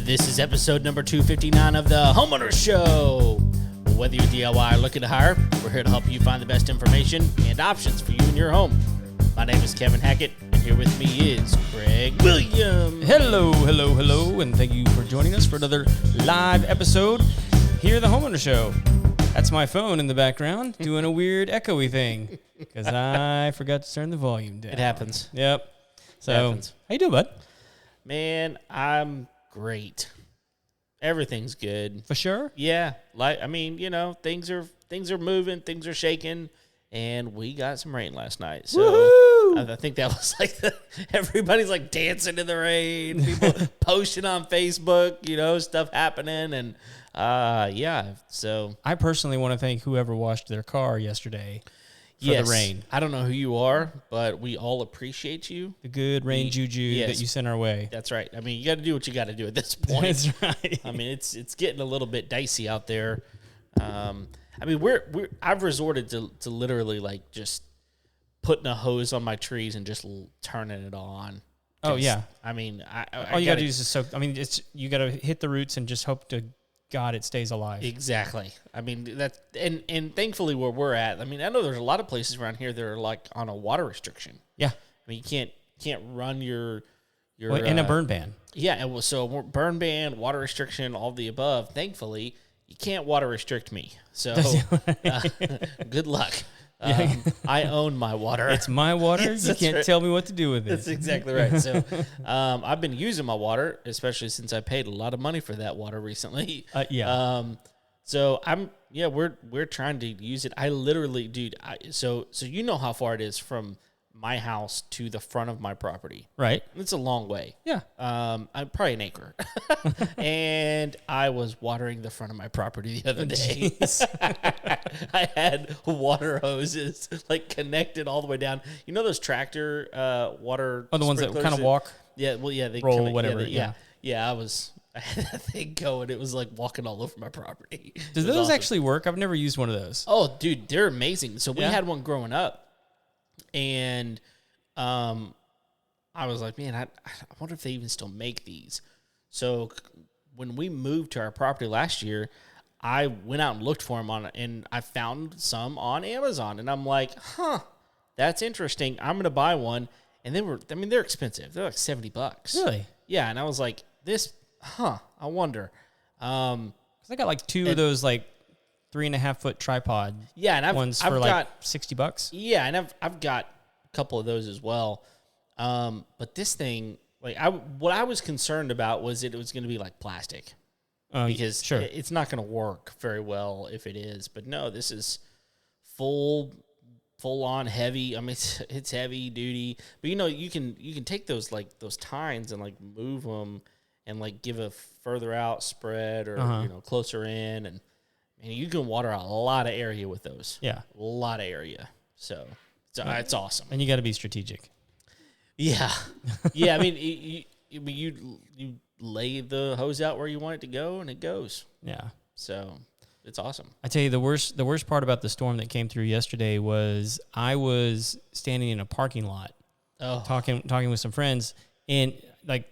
This is episode number 259 of the Homeowner Show. Whether you're DIY or looking to hire, we're here to help you find the best information and options for you and your home. My name is Kevin Hackett, and here with me is Craig Williams. Hello, and thank you for joining us for another live episode here at the Homeowner Show. That's my phone in the background doing a weird echoey thing because I forgot to turn the volume down. It happens. Yep. So, how you doing, bud? Man, I'm great. Everything's good. For sure? Yeah. Things are moving, things are shaking, and we got some rain last night. So woohoo! I think that was like everybody's like dancing in the rain, people posting on Facebook, stuff happening, and so I personally want to thank whoever washed their car yesterday for the rain. I don't know who you are, but we all appreciate you. The good rain juju that you sent our way. That's right. I mean, you got to do what you got to do at this point. That's right. I mean, it's getting a little bit dicey out there. I've resorted to literally like just putting a hose on my trees and just turning it on. Oh yeah. I mean, all you got to do is just soak. I mean, you got to hit the roots and just hope to God it stays alive. Exactly. I mean, that and thankfully where we're at, I mean, I know there's a lot of places around here that are like on a water restriction. Yeah. I mean, you can't run your in a burn ban. Yeah, so burn ban, water restriction, all the above. Thankfully, you can't water restrict me. So good luck. I own my water. It's my water. Yes, you can't tell me what to do with it. That's exactly right. So I've been using my water, especially since I paid a lot of money for that water recently. So we're trying to use it. I literally, dude. So you know how far it is from my house to the front of my property. Right. It's a long way. Yeah. I'm probably an acre. And I was watering the front of my property the other day. I had water hoses like connected all the way down. You know those tractor water the ones that kind of walk? Yeah, well, yeah, they roll, whatever. Yeah, I had that thing going. It was like walking all over my property. Does those awesome. Actually work? I've never used one of those. Oh, dude, they're amazing. So we had one growing up. And I was like, man, I wonder if they even still make these. So when we moved to our property last year, I went out and looked for them and I found some on Amazon. And I'm like, that's interesting. I'm going to buy one. And they're expensive. They're like $70. Really? Yeah. And I was like, I wonder. 'Cause I got like two of those like 3.5-foot tripod. Yeah, and I've like $60. Yeah, and I've got a couple of those as well. But this thing, like what I was concerned about was that it was going to be like plastic, because it's not going to work very well if it is. But no, this is full on heavy. I mean, it's heavy duty. But you can take those like those tines and like move them and like give a further out spread or closer in and you can water a lot of area with those. Yeah. A lot of area. So it's awesome. And you got to be strategic. Yeah. Yeah, I mean, you lay the hose out where you want it to go, and it goes. Yeah. So it's awesome. I tell you, the worst part about the storm that came through yesterday was I was standing in a parking lot talking with some friends, and like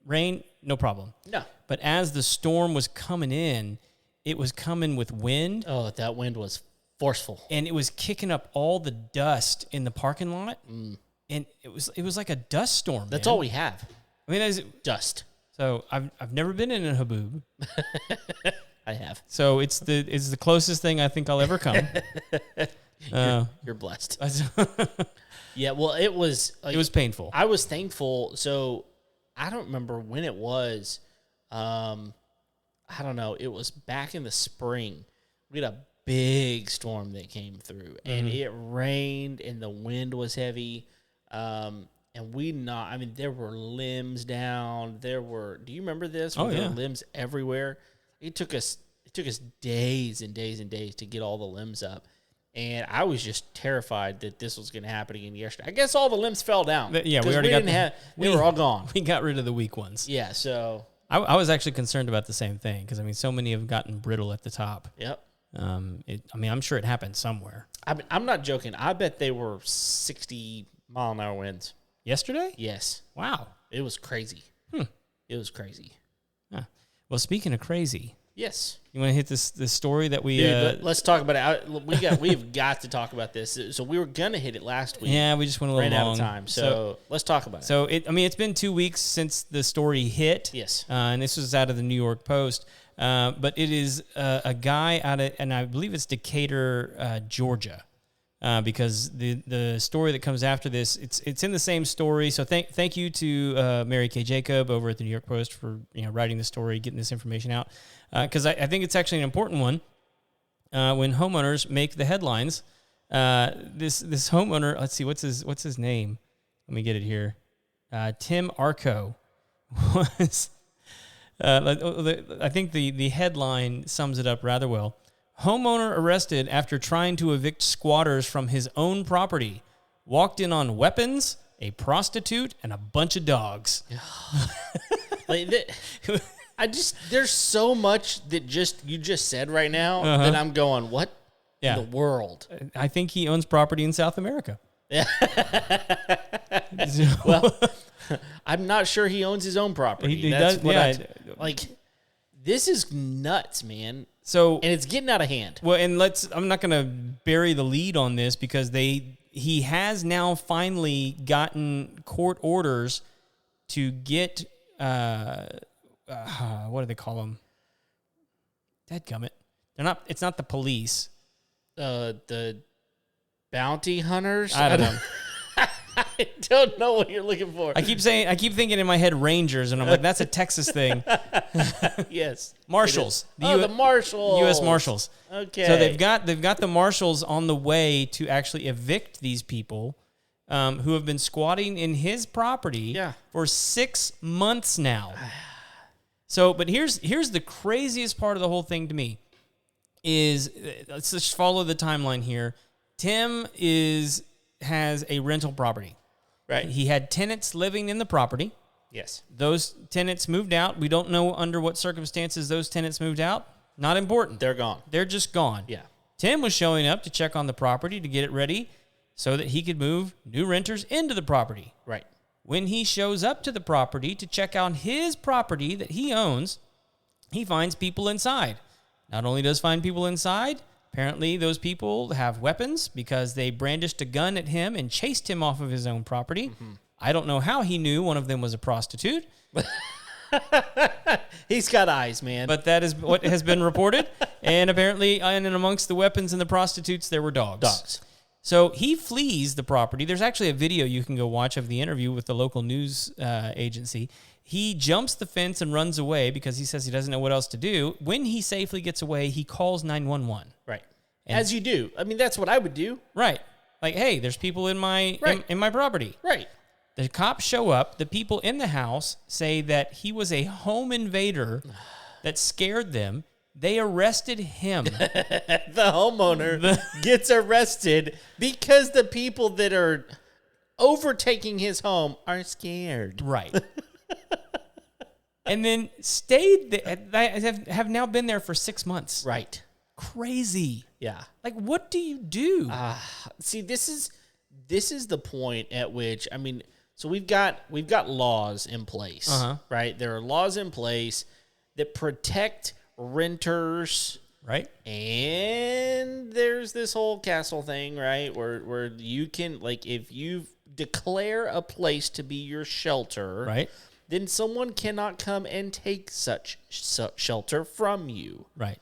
rain, no problem. No. But as the storm was coming in, it was coming with wind. Oh, that wind was forceful. And it was kicking up all the dust in the parking lot. Mm. And it was like a dust storm. That's all we have. I mean, dust. So I've never been in a haboob. I have. So it's the closest thing I think I'll ever come. You're blessed. Yeah, well, it was painful. I was thankful. So I don't remember when it was. I don't know. It was back in the spring. We had a big storm that came through, and it rained, and the wind was heavy. And there were limbs down. Do you remember this? There were limbs everywhere. It took us days and days and days to get all the limbs up. And I was just terrified that this was going to happen again yesterday. I guess all the limbs fell down. Yeah, we were all gone. We got rid of the weak ones. Yeah, so I was actually concerned about the same thing because, I mean, so many have gotten brittle at the top. Yep. I'm sure it happened somewhere. I'm not joking. I bet they were 60-mile-an-hour winds. Yesterday? Yes. Wow. It was crazy. It was crazy. Huh. Well, speaking of crazy, yes, you want to hit this story that we? Dude, let's talk about it. We've got to talk about this. So we were gonna hit it last week. Yeah, we just went a little ran long. out of time. So let's talk about it. So it's been 2 weeks since the story hit. Yes, and this was out of the New York Post. But it is a guy out of, and I believe it's Decatur, Georgia. Because the story that comes after this, it's in the same story. So thank you to Mary Kay Jacob over at the New York Post for writing the story, getting this information out. Because I think it's actually an important one. When homeowners make the headlines, this homeowner, let's see, what's his name? Let me get it here. Tim Arco was. I think the headline sums it up rather well. Homeowner arrested after trying to evict squatters from his own property. Walked in on weapons, a prostitute, and a bunch of dogs. There's so much that you just said right now that I'm going, what in the world? I think he owns property in South America. Yeah. Well, I'm not sure he owns his own property. He does. This is nuts, man. And it's getting out of hand. Well, and I'm not going to bury the lead on this because he has now finally gotten court orders to get, what do they call them? Dadgummit. It's not the police. The bounty hunters? I don't know. I don't know what you're looking for. I keep thinking in my head Rangers, and I'm like, that's a Texas thing. Yes. Marshals. The Marshals. U.S. Marshals. Okay. So they've got the Marshals on the way to actually evict these people who have been squatting in his property for 6 months now. So, but here's the craziest part of the whole thing to me is, let's just follow the timeline here. Tim has a rental property. Right. He had tenants living in the property. Yes. Those tenants moved out. We don't know under what circumstances those tenants moved out. Not important. They're gone. They're just gone. Yeah. Tim was showing up to check on the property to get it ready so that he could move new renters into the property. Right. When he shows up to the property to check out his property that he owns, he finds people inside. Not only does find people inside, apparently those people have weapons because they brandished a gun at him and chased him off of his own property. Mm-hmm. I don't know how he knew one of them was a prostitute. He's got eyes, man. But that is what has been reported. And apparently, and amongst the weapons and the prostitutes, there were dogs. So he flees the property. There's actually a video you can go watch of the interview with the local news agency. He jumps the fence and runs away because he says he doesn't know what else to do. When he safely gets away, he calls 911. Right. As you do. I mean, that's what I would do. Right. Like, hey, there's people in my in my property. Right. The cops show up. The people in the house say that he was a home invader that scared them. They arrested him. The homeowner gets arrested because the people that are overtaking his home are scared. Right. And then stayed there, have now been there for 6 months. Right. Crazy. Yeah. Like, what do you do? See, this is the point at which, I mean, so we've got laws in place, right? There are laws in place that protect renters, right? And there's this whole castle thing, right? Where you can, like, if you declare a place to be your shelter, right, then someone cannot come and take such shelter from you, right?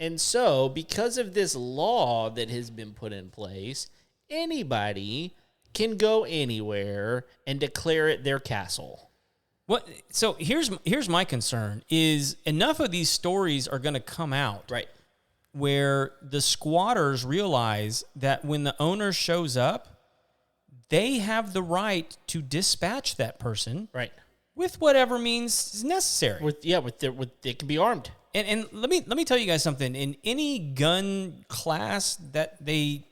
And so, because of this law that has been put in place, anybody can go anywhere and declare it their castle. What? So here's my concern: is enough of these stories are going to come out, right, where the squatters realize that when the owner shows up, they have the right to dispatch that person, right, with whatever means is necessary. They can be armed. And let me tell you guys something. In any gun class that they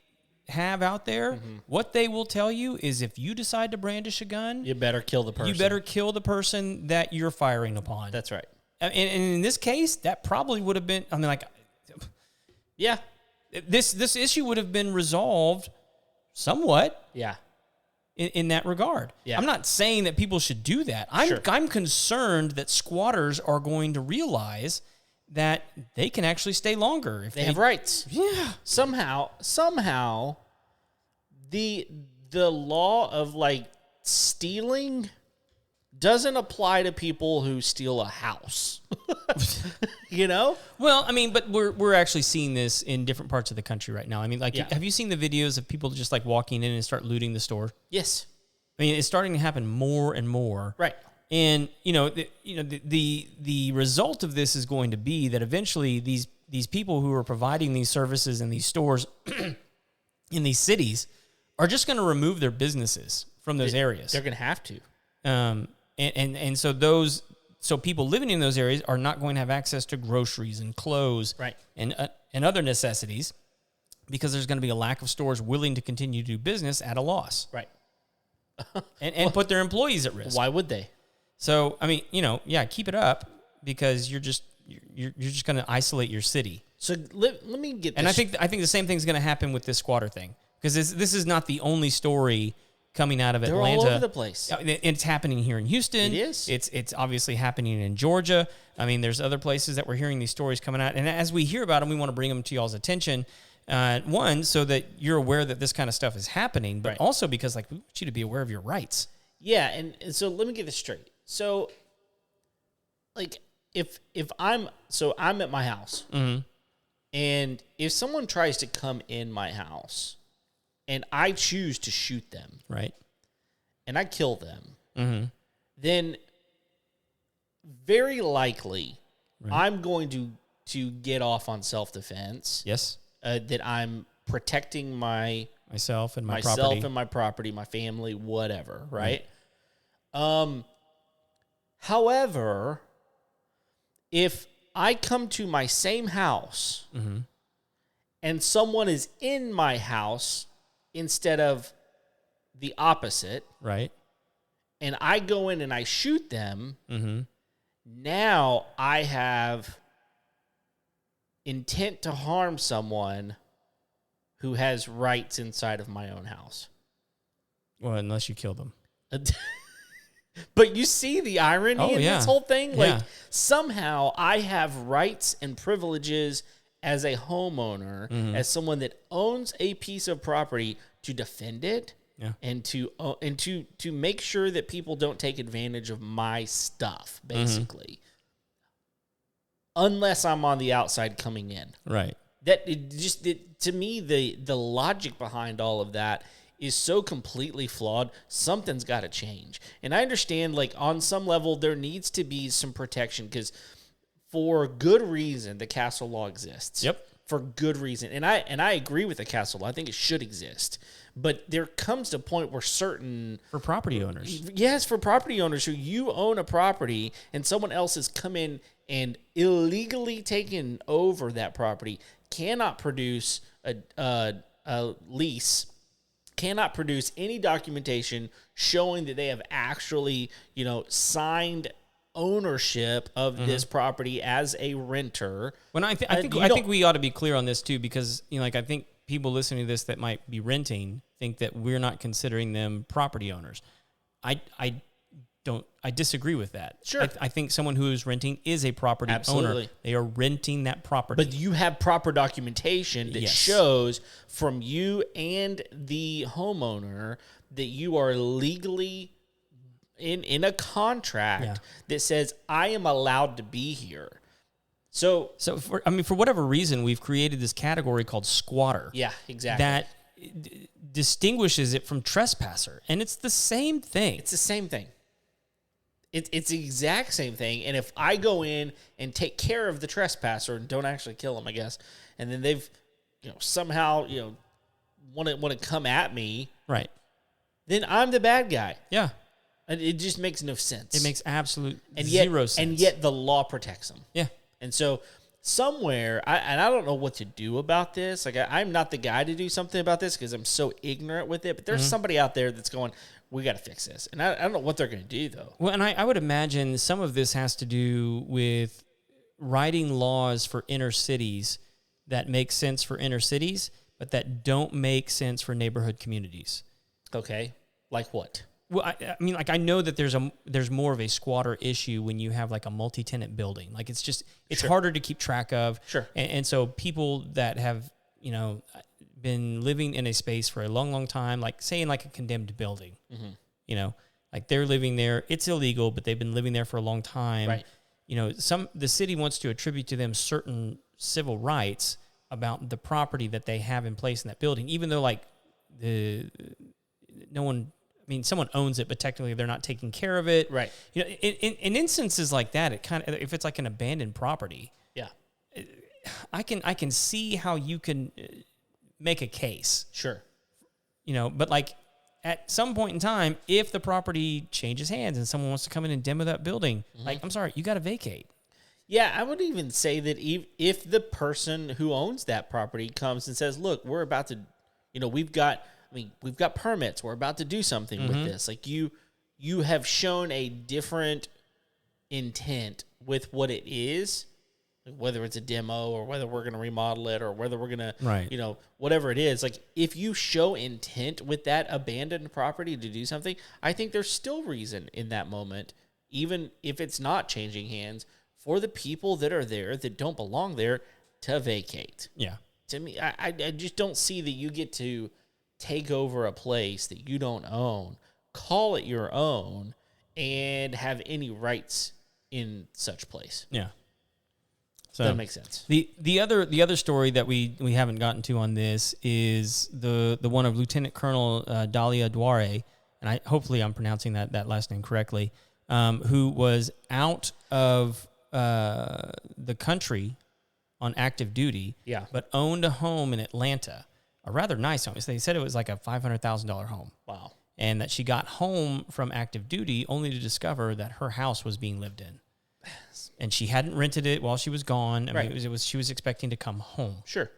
have out there, what they will tell you is if you decide to brandish a gun, you better kill the person. You better kill the person that you're firing upon. That's right. And in this case, that probably would have been, I mean, like, yeah, this issue would have been resolved somewhat. Yeah. in that regard. Yeah. I'm not saying that people should do that. I'm concerned that squatters are going to realize that they can actually stay longer if they have rights. Yeah. Somehow, the law of like stealing doesn't apply to people who steal a house. You know? Well, I mean, but we're actually seeing this in different parts of the country right now. I mean, like, have you seen the videos of people just like walking in and start looting the store? Yes. I mean, it's starting to happen more and more. Right. And the result of this is going to be that eventually these people who are providing these services in these stores in these cities are just going to remove their businesses from those areas. They're going to have to. And so people living in those areas are not going to have access to groceries and clothes, right, and other necessities, because there's going to be a lack of stores willing to continue to do business at a loss, right, and put their employees at risk. Why would they? So I mean, keep it up, because you're just going to isolate your city. So let me get this. And I think the same thing's going to happen with this squatter thing, because this is not the only story coming out of Atlanta. They're all over the place. It's happening here in Houston. It is. It's obviously happening in Georgia. I mean, there's other places that we're hearing these stories coming out. And as we hear about them, we want to bring them to y'all's attention. One, so that you're aware that this kind of stuff is happening, but also because, like, we want you to be aware of your rights. Yeah, and so let me get this straight. So, like, if I'm at my house, mm-hmm. and if someone tries to come in my house, and I choose to shoot them, right, and I kill them, mm-hmm. then very likely I'm going to get off on self-defense. Yes. That I'm protecting myself and my property, my family, whatever, right? However, if I come to my same house, mm-hmm. and someone is in my house instead of the opposite, right, and I go in and I shoot them, mm-hmm. now I have intent to harm someone who has rights inside of my own house. Well, unless you kill them. But you see the irony in this whole thing? Like, somehow I have rights and privileges as a homeowner, mm-hmm. as someone that owns a piece of property, to defend it, and to make sure that people don't take advantage of my stuff, basically. Mm-hmm. Unless I'm on the outside coming in. Right. To me, the logic behind all of that is so completely flawed. Something's got to change. And I understand, like, on some level, there needs to be some protection, because for good reason, the castle law exists. Yep. For good reason. And I agree with the castle law. I think it should exist. But there comes a point where certain... For property owners. Yes, for property owners who you own a property and someone else has come in and illegally taken over that property, cannot produce a lease, cannot produce any documentation showing that they have actually, signed ownership of mm-hmm. this property as a renter. When I think we ought to be clear on this too, because I think people listening to this that might be renting think that we're not considering them property owners. I disagree with that. Sure. I think someone who is renting is a property Absolutely. owner. They are renting that property. But you have proper documentation that shows from you and the homeowner that you are legally in a contract that says, I am allowed to be here. So for whatever reason, we've created this category called squatter. Yeah, exactly. That distinguishes it from trespasser. And it's the same thing. It's the same thing. It's the exact same thing. And if I go in and take care of the trespasser and don't actually kill him, I guess, and then they've somehow want to come at me, right? Then I'm the bad guy. Yeah. And it just makes no sense. It makes zero sense. And yet the law protects them. Yeah. And so somewhere, I don't know what to do about this. Like, I'm not the guy to do something about this because I'm so ignorant with it. But there's mm-hmm. somebody out there that's going, we got to fix this. And I don't know what they're going to do, though. Well, and I would imagine some of this has to do with writing laws for inner cities that make sense for inner cities, but that don't make sense for neighborhood communities. Okay. Like what? Well, I mean, like I know that there's more of a squatter issue when you have like a multi-tenant building. Like it's Sure. harder to keep track of. Sure. And so people that have, been living in a space for a long, long time, like say in like a condemned building, like they're living there. It's illegal, but they've been living there for a long time. Right. The city wants to attribute to them certain civil rights about the property that they have in place in that building, even though like someone owns it, but technically they're not taking care of it. Right. In instances like that, it kind of, if it's like an abandoned property, Yeah. I can see how you can make a case. Sure. But like at some point in time, if the property changes hands and someone wants to come in and demo that building, like, I'm sorry, you got to vacate. Yeah, I would even say that if the person who owns that property comes and says, look, we're about to, we've got permits. We're about to do something with this. Like you have shown a different intent with what it is, whether it's a demo or whether we're going to remodel it or whether we're going to, whatever it is. Like if you show intent with that abandoned property to do something, I think there's still reason in that moment, even if it's not changing hands, for the people that are there that don't belong there to vacate. Yeah. To me, I just don't see that you get to take over a place that you don't own, call it your own, and have any rights in such place. Yeah. So that makes sense. The other story that we haven't gotten to on this is the one of Lieutenant Colonel Dalia Duare, and hopefully I'm pronouncing that last name correctly, who was out of the country on active duty, but owned a home in Atlanta, a rather nice home. They said it was like a $500,000 home. Wow. And that she got home from active duty only to discover that her house was being lived in. And she hadn't rented it while she was gone. I mean, it was she was expecting to come home. Sure.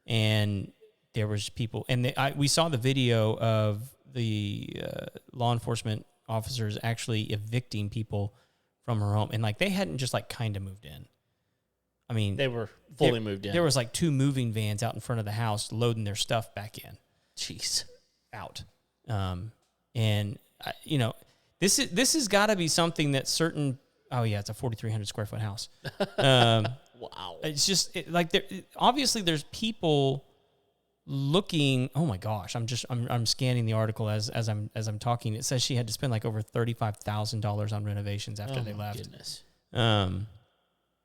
And there was people, and we saw the video of the law enforcement officers actually evicting people from her home, and like they hadn't just like kind of moved in. I mean, they were fully moved in. There was like 2 moving vans out in front of the house loading their stuff back in. Jeez, out. And this has got to be something that certain. Oh yeah, it's a 4,300 square foot house. Wow. It's just obviously there's people looking. Oh my gosh, I'm scanning the article as I'm talking. It says she had to spend like over $35,000 on renovations after they left. Goodness.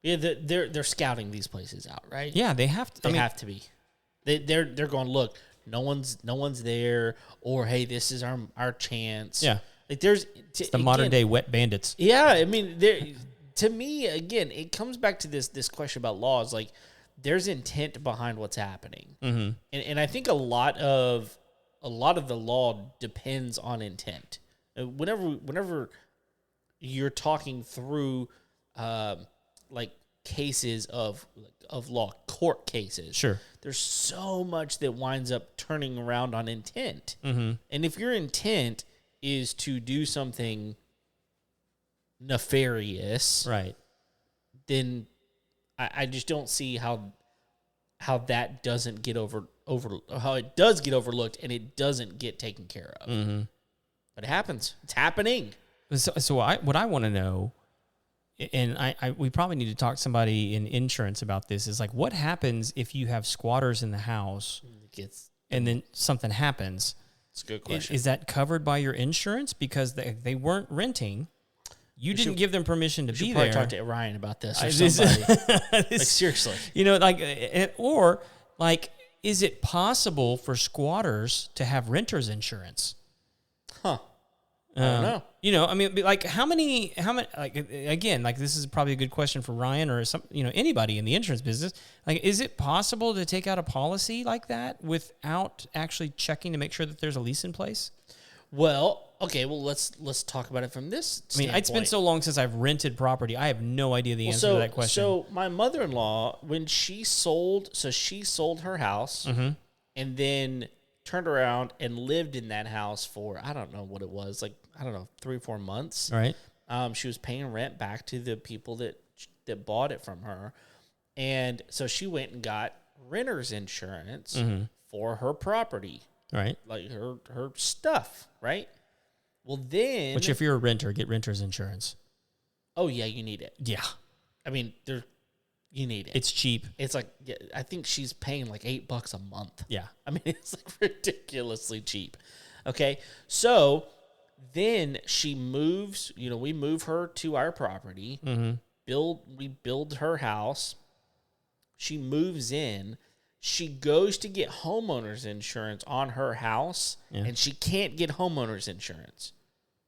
Yeah, they're scouting these places out, right? Yeah, they have to. They have to be. They're going, look, no one's there, or hey, this is our chance. Yeah. Like it's the modern day wet bandits. Yeah, I mean, to me, again, it comes back to this question about laws. Like, there's intent behind what's happening, and I think a lot of the law depends on intent. Whenever you're talking through, like cases of law, court cases, sure, there's so much that winds up turning around on intent, and if your intent is to do something nefarious, right? Then I just don't see how that doesn't get how it does get overlooked and it doesn't get taken care of. But it happens. It's happening. So what I want to know, and we probably need to talk to somebody in insurance about this, is like what happens if you have squatters in the house and then something happens. It's a good question. Is that covered by your insurance? Because they weren't renting. You didn't give them permission to be there. Probably talk to Ryan about this or somebody. Like, seriously. Or is it possible for squatters to have renter's insurance? Huh. I don't know. I mean, like how many, like, again, like this is probably a good question for Ryan or anybody in the insurance business. Like, is it possible to take out a policy like that without actually checking to make sure that there's a lease in place? Well, okay. Well, let's talk about it from this standpoint. I mean, it's been so long since I've rented property. I have no idea the answer to that question. So my mother-in-law, when she sold her house and then turned around and lived in that house for, I don't know what it was, 3 or 4 months. Right. She was paying rent back to the people that bought it from her. And so she went and got renter's insurance for her property. Right. Like her stuff, right? Well, then... Which, if you're a renter, get renter's insurance. Oh, yeah, you need it. Yeah. I mean, you need it. It's cheap. It's like, I think she's paying like $8 a month. Yeah. I mean, it's like ridiculously cheap. Okay. So then she moves, we move her to our property, we build her house. She moves in. She goes to get homeowner's insurance on her house, and she can't get homeowner's insurance.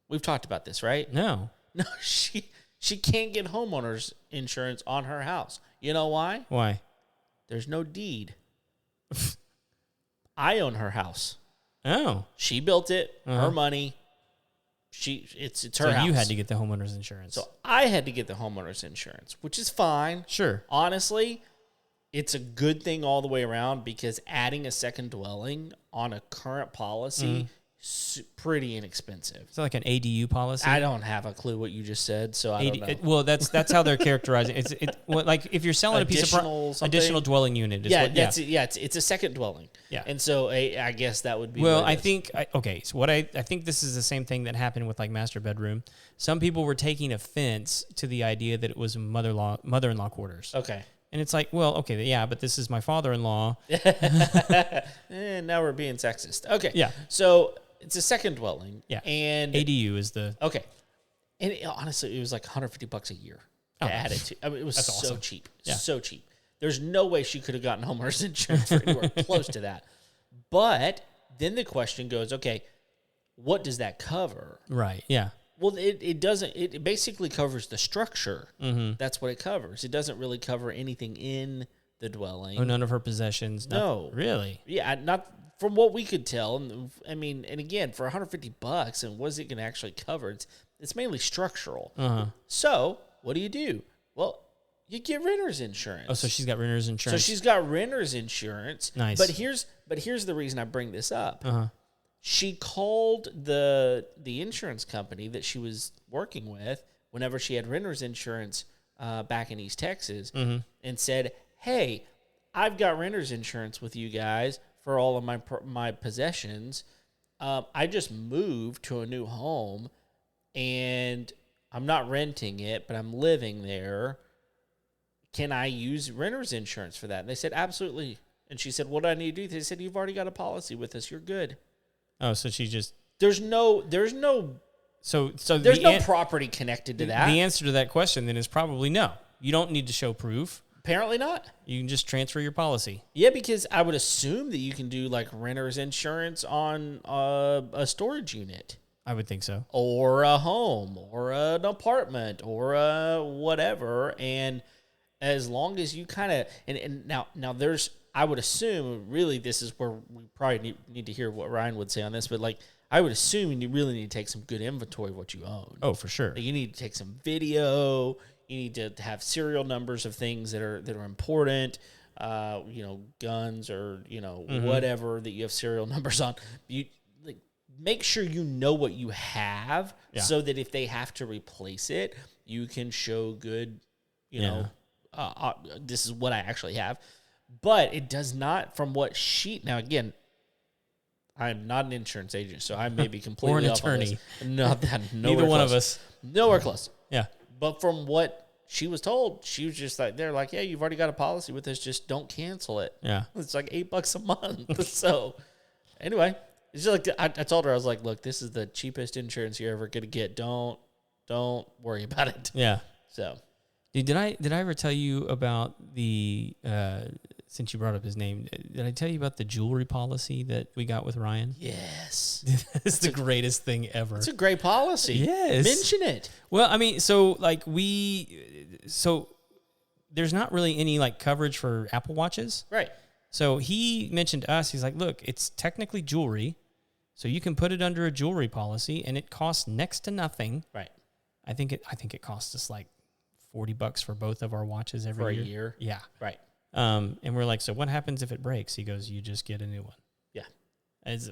We've talked about this, right? No. No, she can't get homeowner's insurance on her house. You know why? Why? There's no deed. I own her house. Oh. She built it, her money. It's her house. So you had to get the homeowner's insurance. So I had to get the homeowner's insurance, which is fine. Sure. Honestly, it's a good thing all the way around because adding a second dwelling on a current policy is pretty inexpensive. Is that like an ADU policy? I don't have a clue what you just said, so I don't know. Well, that's how they're characterizing it. Like if you're selling a piece of additional dwelling unit. It's a second dwelling. Yeah. And so I guess that would be. Well, I think I think this is the same thing that happened with like master bedroom. Some people were taking offense to the idea that it was mother-in-law quarters. Okay. And it's like, well, okay, yeah, but this is my father-in-law. Now we're being sexist. Okay. Yeah. So it's a second dwelling. Yeah. And ADU is the... Okay. And honestly, it was like $150 a year to add it to. I mean, it was so awesome. cheap. Yeah. So cheap. There's no way she could have gotten homeowner's insurance for anywhere close to that. But then the question goes, okay, what does that cover? Right, yeah. Well, it doesn't. It basically covers the structure. Mm-hmm. That's what it covers. It doesn't really cover anything in the dwelling. Oh, none of her possessions. No, really. Yeah, not from what we could tell. I mean, and again, for $150, and what is it going to actually cover? It's mainly structural. So what do? Well, you get renter's insurance. Oh, so she's got renter's insurance. So she's got renter's insurance. Nice. But here's the reason I bring this up. She called the insurance company that she was working with whenever she had renter's insurance back in East Texas and said, hey, I've got renter's insurance with you guys for all of my possessions. I just moved to a new home, and I'm not renting it, but I'm living there. Can I use renter's insurance for that? And they said, absolutely. And she said, what do I need to do? They said, you've already got a policy with us. You're good. Oh, so she just... There's no property connected to that. The answer to that question then is probably no. You don't need to show proof. Apparently not. You can just transfer your policy. Yeah, because I would assume that you can do like renter's insurance on a storage unit. I would think so. Or a home, or an apartment, or a whatever. And as long as you kind of... And now there's... I would assume, really, this is where we probably need to hear what Ryan would say on this, but like, I would assume you really need to take some good inventory of what you own. Oh, for sure. Like, you need to take some video. You need to have serial numbers of things that are important. Guns or whatever that you have serial numbers on. You make sure you know what you have, so that if they have to replace it, you can show good. This is what I actually have. But it does not, from what now again, I'm not an insurance agent, so I may be completely or an off attorney. On this. Neither one of us. Nowhere close. Yeah. But from what she was told, she was just like, they're like, yeah, you've already got a policy with us, just don't cancel it. Yeah. It's like $8 a month. So anyway, it's just like, I told her, I was like, look, this is the cheapest insurance you're ever going to get. Don't worry about it. Yeah. So. Dude, did I ever tell you about the, since you brought up his name, did I tell you about the jewelry policy that we got with Ryan? Yes. It's the greatest thing ever. It's a great policy. Yes. Mention it. Well, I mean, so there's not really any like coverage for Apple Watches. Right. So he mentioned to us, he's like, look, it's technically jewelry, so you can put it under a jewelry policy and it costs next to nothing. Right. I think it costs us like $40 for both of our watches every year. For year. a year? Yeah. Right. And we're like, so what happens if it breaks? He goes, you just get a new one. Yeah. That's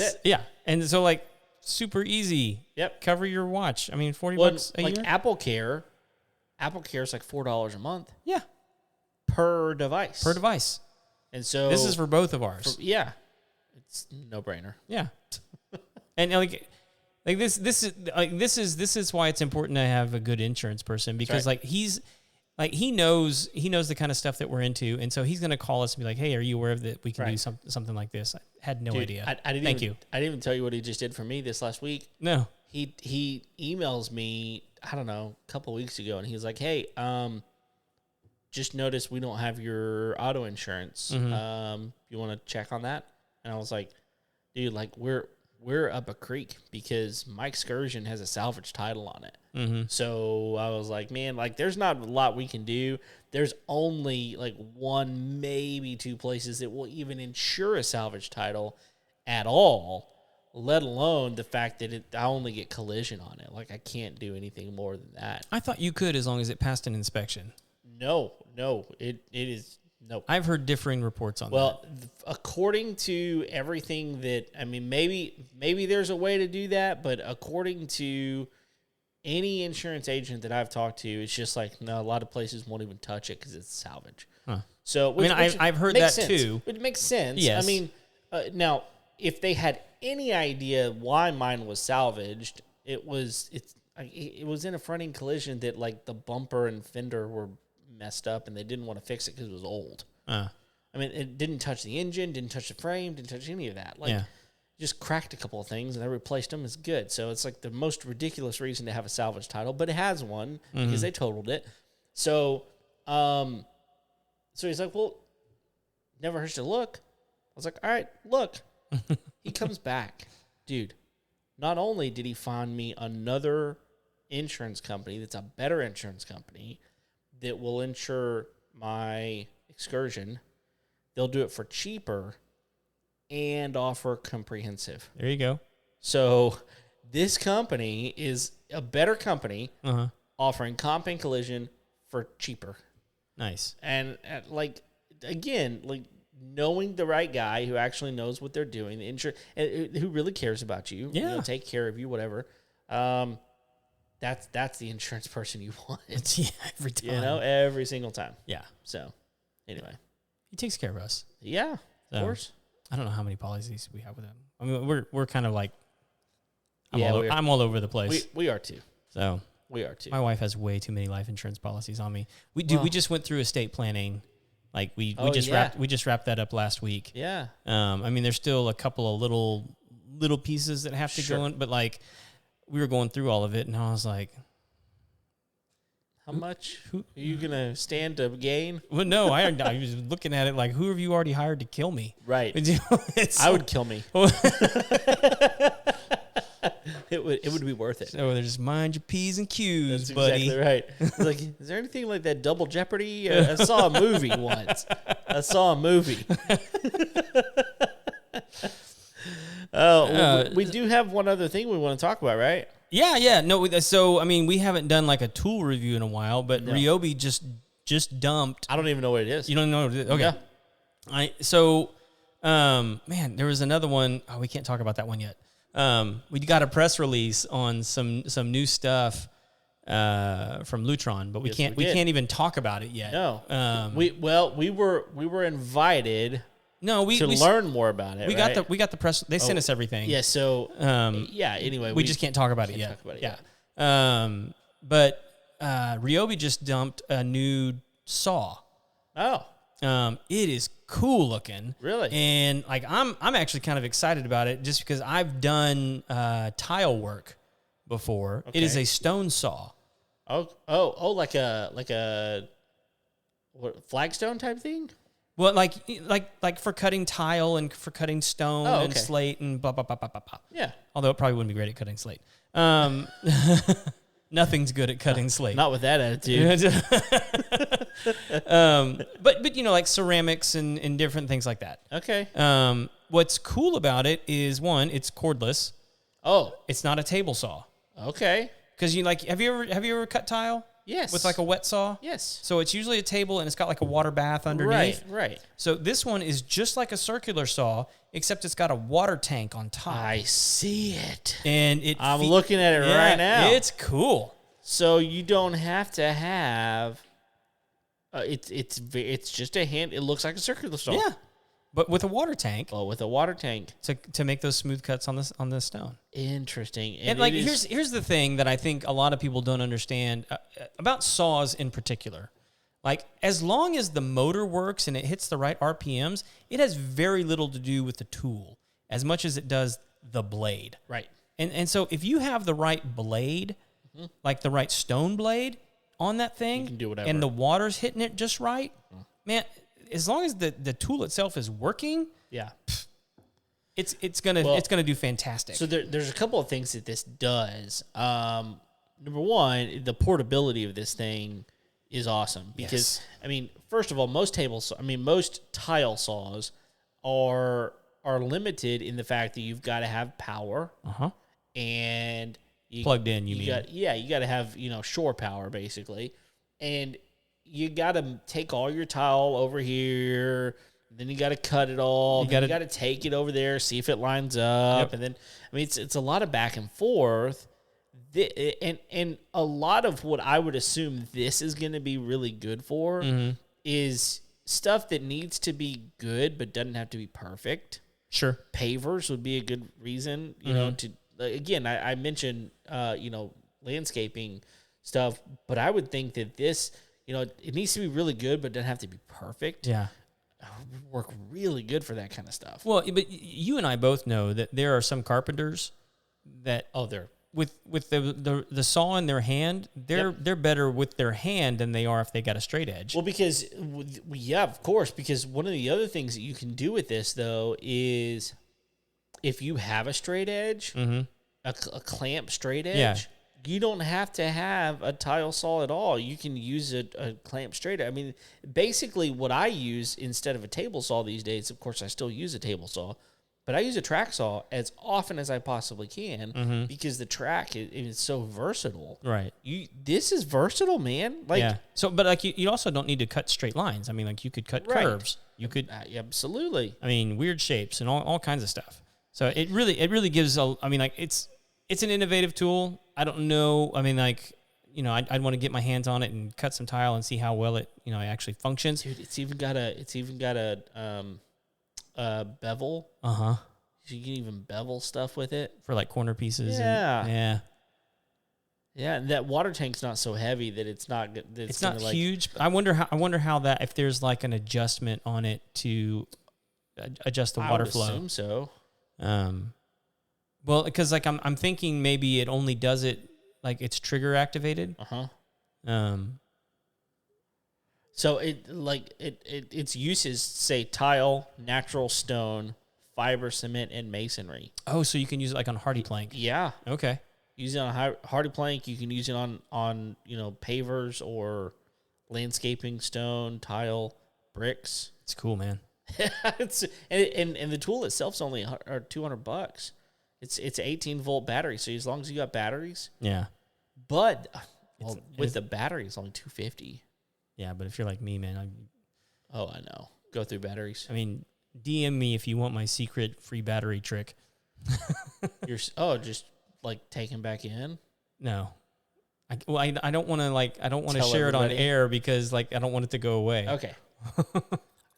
it. Yeah. And so like super easy. Yep. Cover your watch. I mean, $40 a year. Like Apple Care is like $4 a month. Yeah. Per device. And so this is for both of ours. Yeah. It's no brainer. Yeah. And this is why it's important to have a good insurance person, because right. he knows the kind of stuff that we're into, and so he's going to call us and be like, "Hey, are you aware of that we can do something like this?" I had no idea. I didn't even tell you what he just did for me this last week. No. He emails me, I don't know, a couple of weeks ago, and he was like, "Hey, just noticed we don't have your auto insurance. Mm-hmm. You want to check on that?" And I was like, "Dude, like we're up a creek because my Excursion has a salvage title on it." Mm-hmm. So I was like, man, like there's not a lot we can do. There's only like one, maybe two places that will even insure a salvage title at all, let alone the fact that I only get collision on it. Like I can't do anything more than that. I thought you could, as long as it passed an inspection. No, it is no. I've heard differing reports on that. Well, according to everything that, I mean, maybe there's a way to do that, but according to any insurance agent that I've talked to, it's just like, no, a lot of places won't even touch it because it's salvage. Huh. So, I've heard that sense. too. It makes sense. Yes. I mean, now, if they had any idea why mine was salvaged, it was in a fronting collision that like the bumper and fender were messed up and they didn't want to fix it because it was old. I mean, it didn't touch the engine, didn't touch the frame, didn't touch any of that. Like, just cracked a couple of things and I replaced them. It's good. So it's like the most ridiculous reason to have a salvage title, but it has one because they totaled it. So, so he's like, well, never hurts to look. I was like, all right, look. He comes back. Dude, not only did he find me another insurance company that's a better insurance company that will insure my Excursion, they'll do it for cheaper and offer comprehensive. There you go. So this company is a better company offering comp and collision for cheaper. Nice. And like, again, like knowing the right guy who actually knows what they're doing, who really cares about you, take care of you, whatever. That's the insurance person you want. Every time. Every single time. Yeah. So anyway. He takes care of us. Yeah, of course. I don't know how many policies we have with him. I mean, we're kind of like, I'm I'm all over the place. We are too. So we are too. My wife has way too many life insurance policies on me. We just went through estate planning. Like we just wrapped that up last week. Yeah. I mean, there's still a couple of little pieces that have to go in, but like we were going through all of it, and I was like, how much are you going to stand to gain? Well, no, I was looking at it like, who have you already hired to kill me? Right. I would kill me. It would be worth it. So just mind your P's and Q's, That's buddy. Exactly right. It's like, is there anything like that Double Jeopardy? I saw a movie once. We do have one other thing we want to talk about, right? Yeah. No, so, I mean, we haven't done like a tool review in a while, but Ryobi just dumped. I don't even know what it is. You don't know what it is? Okay. Yeah. Man, there was another one. Oh, we can't talk about that one yet. We got a press release on some new stuff from Lutron, but we can't even talk about it yet. No. We were invited. No, we learn more about it. We got the press. They sent us everything. Yeah. So anyway, we just can't talk about it yet. But Ryobi just dumped a new saw. Oh. It is cool looking. Really? And like I'm actually kind of excited about it just because I've done tile work before. Okay. It is a stone saw. Oh, like a flagstone type thing? Well, like for cutting tile and for cutting stone and slate and blah blah blah blah blah. Yeah. Although it probably wouldn't be great at cutting slate. Nothing's good at cutting slate. Not with that attitude. But like ceramics and different things like that. Okay. What's cool about it is, one, it's cordless. Oh. It's not a table saw. Okay. Because have you ever cut tile? Yes. With like a wet saw? Yes. So it's usually a table and it's got like a water bath underneath. Right. So this one is just like a circular saw, except it's got a water tank on top. I see it. And I'm looking at it right now. It's cool. So you don't have to have it's just a hand. It looks like a circular saw. Yeah. But with a water tank. Oh, with a water tank to make those smooth cuts on the stone. Interesting. And like here's the thing that I think a lot of people don't understand about saws in particular. Like, as long as the motor works and it hits the right RPMs, it has very little to do with the tool as much as it does the blade. Right. And so if you have the right blade, like the right stone blade on that thing, you can do whatever. And the water's hitting it just right, man, as long as the tool itself is working, yeah, it's gonna do fantastic. So there's a couple of things that this does. Number one, the portability of this thing is awesome because I mean, first of all, most tile saws are limited in the fact that you've got to have power and plugged in. You got to have shore power basically, and you got to take all your tile over here. Then you got to cut it all. You got to take it over there, see if it lines up, and then it's a lot of back and forth. And a lot of what I would assume this is going to be really good for is stuff that needs to be good but doesn't have to be perfect. Sure, pavers would be a good reason. You know, to again, I mentioned landscaping stuff, but I would think that this. It needs to be really good, but doesn't have to be perfect. Yeah. Work really good for that kind of stuff. Well, but you and I both know that there are some carpenters that they're with the saw in their hand, they're better with their hand than they are if they got a straight edge. Well, because of course, because one of the other things that you can do with this though is if you have a straight edge, a clamp straight edge. You don't have to have a tile saw at all. You can use a clamp straight. I mean, basically what I use instead of a table saw these days, of course I still use a table saw, but I use a track saw as often as I possibly can because the track is so versatile. Right. This is versatile, man. So, but like you also don't need to cut straight lines. I mean, like you could cut curves. You could absolutely. I mean, weird shapes and all kinds of stuff. So it really gives it's an innovative tool. I don't know. I mean, like, I'd want to get my hands on it and cut some tile and see how well it actually functions. Dude, it's even got a bevel. So you can even bevel stuff with it for like corner pieces. Yeah. And that water tank's not so heavy that it's not. It's not huge. I wonder how that if there's like an adjustment on it to adjust the water flow. I would assume so. Well, because like I'm thinking maybe it only does it like it's trigger activated. So its uses say tile, natural stone, fiber cement, and masonry. Oh, so you can use it like on hardy plank. Yeah. Okay. Use it on hardy plank. You can use it on pavers or landscaping, stone, tile, bricks. It's cool, man. and the tool itself's only $200. It's 18-volt battery, so as long as you got batteries. Yeah. But with the battery, it's only $250. Yeah, but if you're like me, man, I know. Go through batteries. I mean, DM me if you want my secret free battery trick. Just like taking back in? No. I don't want to share it on air because like I don't want it to go away. Okay. I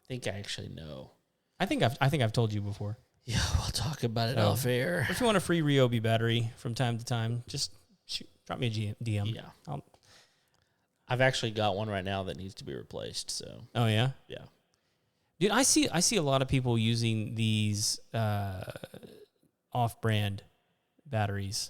think I actually know. I think I've told you before. Yeah, we'll talk about it off air. If you want a free Ryobi battery from time to time, just drop me a DM. Yeah. I've actually got one right now that needs to be replaced. So. Oh yeah. Yeah. Dude, I see a lot of people using these off-brand batteries.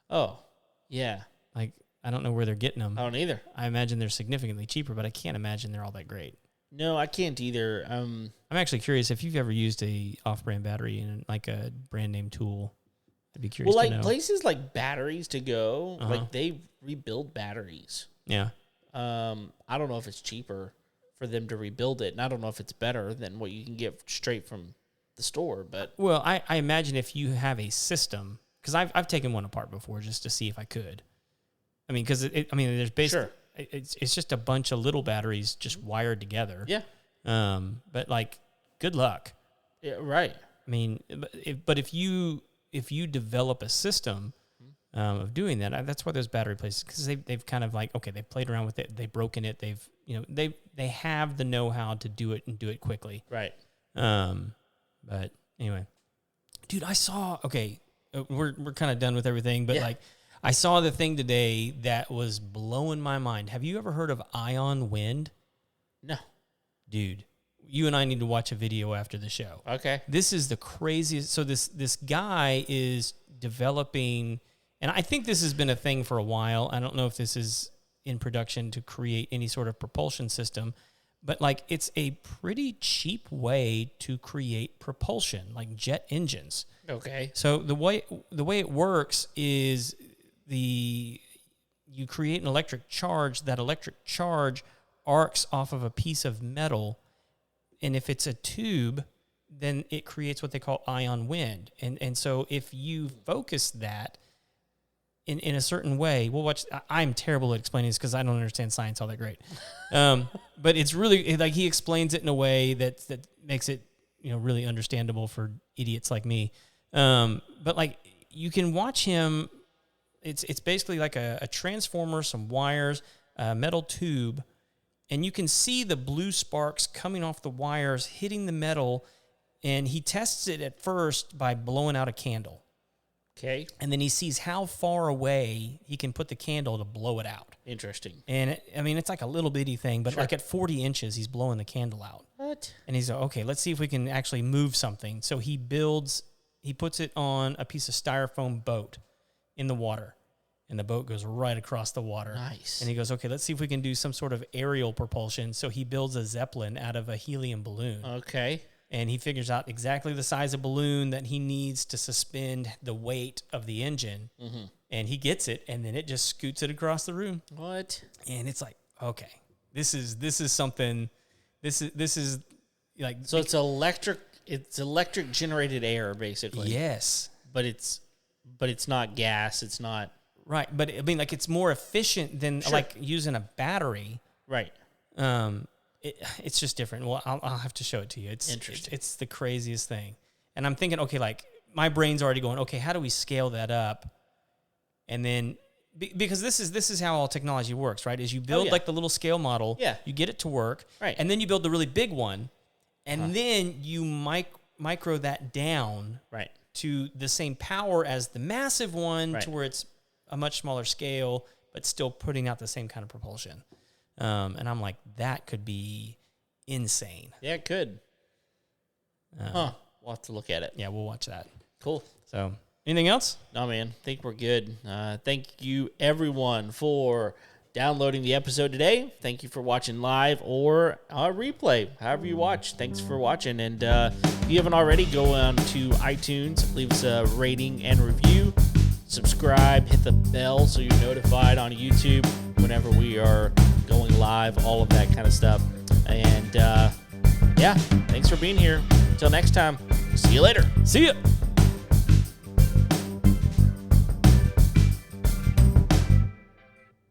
Oh, yeah. Like I don't know where they're getting them. I don't either. I imagine they're significantly cheaper, but I can't imagine they're all that great. No, I can't either. I'm actually curious if you've ever used a off-brand battery in like a brand name tool. I'd be curious. Well, to know. Places like Batteries to Go, like they rebuild batteries. Yeah. I don't know if it's cheaper for them to rebuild it, and I don't know if it's better than what you can get straight from the store. But I imagine if you have a system, because I've taken one apart before just to see if I could. I mean, because there's basically. Sure. It's just a bunch of little batteries just wired together. Yeah. But like, good luck. Yeah. Right. I mean, but if you develop a system of doing that, that's why those battery places, because they've kind of like, okay, they've played around with it, they've broken it, they have the know-how to do it and do it quickly. Right. But anyway, dude, I saw. Okay, we're kind of done with everything, but like, I saw the thing today that was blowing my mind. Have you ever heard of ion wind? No, dude. You and I need to watch a video after the show. Okay. This is the craziest. So this guy is developing, and I think this has been a thing for a while. I don't know if this is in production to create any sort of propulsion system, but like it's a pretty cheap way to create propulsion, like jet engines. Okay. So the way it works is you create an electric charge. That electric charge arcs off of a piece of metal. And if it's a tube, then it creates what they call ion wind. And so if you focus that in a certain way, we'll watch. I'm terrible at explaining this because I don't understand science all that great. But it's really, like, he explains it in a way that makes it, really understandable for idiots like me. But like, you can watch him. It's basically like a transformer, some wires, a metal tube, and you can see the blue sparks coming off the wires, hitting the metal, and he tests it at first by blowing out a candle. Okay. And then he sees how far away he can put the candle to blow it out. Interesting. And, it's like a little bitty thing, but like at 40 inches, he's blowing the candle out. What? And he's like, okay, let's see if we can actually move something. So he puts it on a piece of styrofoam boat in the water. And the boat goes right across the water. Nice. And he goes, okay, let's see if we can do some sort of aerial propulsion. So he builds a Zeppelin out of a helium balloon. Okay. And he figures out exactly the size of balloon that he needs to suspend the weight of the engine. Mm-hmm. And he gets it, and then it just scoots it across the room. What? And it's like, okay, this is something. This is like, so it's electric. It's electric generated air, basically. Yes, but it's not gas. It's not. Right, but like it's more efficient than like using a battery. Right. It's just different. Well, I'll have to show it to you. It's interesting. It's the craziest thing. And I'm thinking, okay, like my brain's already going, okay, how do we scale that up? And then because this is how all technology works, right? Is you build like the little scale model, you get it to work, right? And then you build the really big one, and then you micro that down, right, to the same power as the massive one, to where it's a much smaller scale, but still putting out the same kind of propulsion. And I'm like, that could be insane. Yeah, it could. We'll have to look at it. Yeah, we'll watch that. Cool. So, anything else? No, man. I think we're good. Thank you, everyone, for downloading the episode today. Thank you for watching live or replay, however you watch. Thanks for watching. And if you haven't already, go on to iTunes, leave us a rating and review. Subscribe, hit the bell so you're notified on YouTube whenever we are going live, all of that kind of stuff. And thanks for being here. Until next time, see you later. See ya.